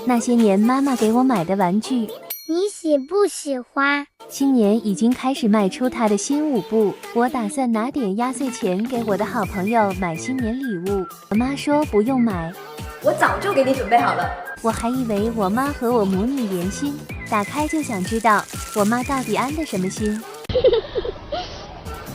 那些年妈妈给我买的玩具，你喜不喜欢？今年已经开始卖出他的新舞步，我打算拿点压岁钱给我的好朋友买新年礼物。我妈说不用买，我早就给你准备好了。我还以为我妈和我母女连心，打开就想知道我妈到底安的什么心。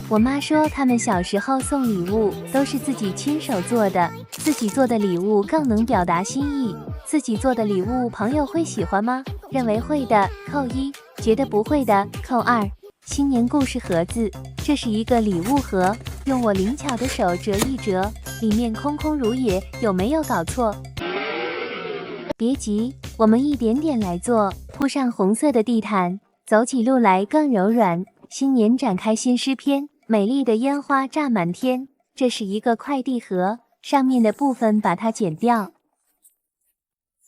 我妈说他们小时候送礼物都是自己亲手做的，自己做的礼物更能表达心意。自己做的礼物朋友会喜欢吗？认为会的扣1，觉得不会的扣2。新年故事盒子，这是一个礼物盒，用我灵巧的手折一折，里面空空如也，有没有搞错？别急，我们一点点来做，铺上红色的地毯，走起路来更柔软。新年展开新诗篇，美丽的烟花炸满天。这是一个快递盒，上面的部分把它剪掉，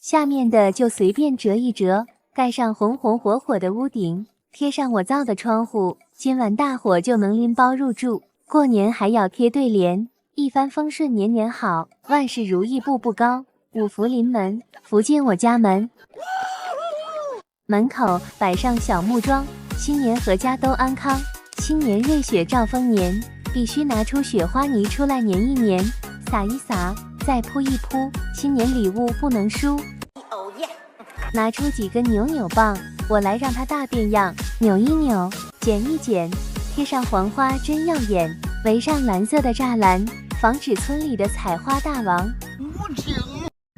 下面的就随便折一折，盖上红红火火的屋顶，贴上我造的窗户，今晚大伙就能拎包入住。过年还要贴对联，一帆风顺年年好，万事如意步步高，五福临门，福进我家门。门口摆上小木桩，新年阖家都安康，新年瑞雪兆丰年，必须拿出雪花泥出来粘一粘，撒一撒，再铺一铺，新年礼物不能输。拿出几根扭扭棒，我来让它大变样，扭一扭，剪一剪，贴上黄花真耀眼，围上蓝色的栅栏，防止村里的采花大王。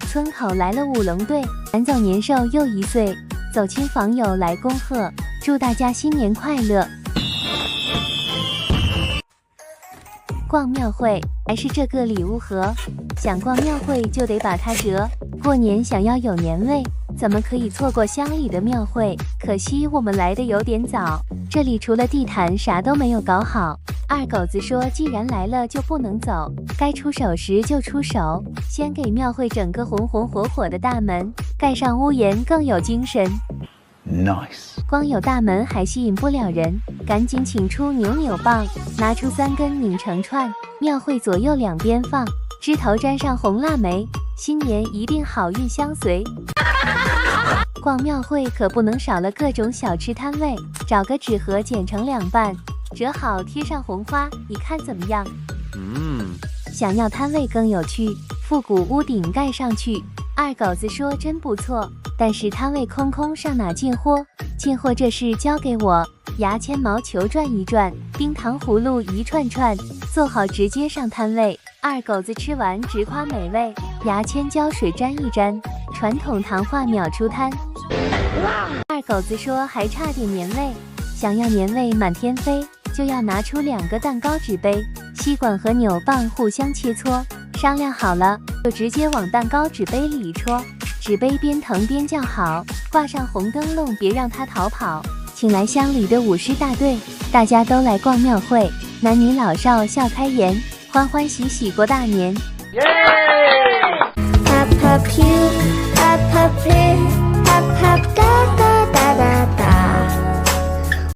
村口来了舞龙队，赶走年兽又1岁，走亲访友来恭贺，祝大家新年快乐。逛庙会还是这个礼物盒，想逛庙会就得把它折。过年想要有年味，怎么可以错过乡里的庙会？可惜我们来的有点早，这里除了地毯啥都没有搞好。二狗子说既然来了就不能走，该出手时就出手，先给庙会整个红红火火的大门，盖上屋檐更有精神。Nice， 光有大门还吸引不了人，赶紧请出扭扭棒，拿出3根拧成串，庙会左右两边放，枝头沾上红腊梅，新年一定好运相随。逛庙会可不能少了各种小吃摊位，找个纸盒剪成2半，折好贴上红花，你看怎么样？想要摊位更有趣，复古屋顶盖上去。二狗子说真不错，但是摊位空空，上哪进货？进货这事交给我。牙签毛球转一转，冰糖葫芦一串串，做好直接上摊位。二狗子吃完直夸美味，牙签胶水沾一沾，传统糖化秒出摊。二狗子说还差点年味，想要年味满天飞，就要拿出2个蛋糕纸杯，吸管和扭棒互相切磋，商量好了就直接往蛋糕纸杯里一戳，纸杯边腾边叫好，挂上红灯笼别让它逃跑。请来乡里的舞狮大队，大家都来逛庙会，男女老少笑开颜，欢欢喜喜过大年。Peppa Pig, Peppa Pig, Peppa Pig.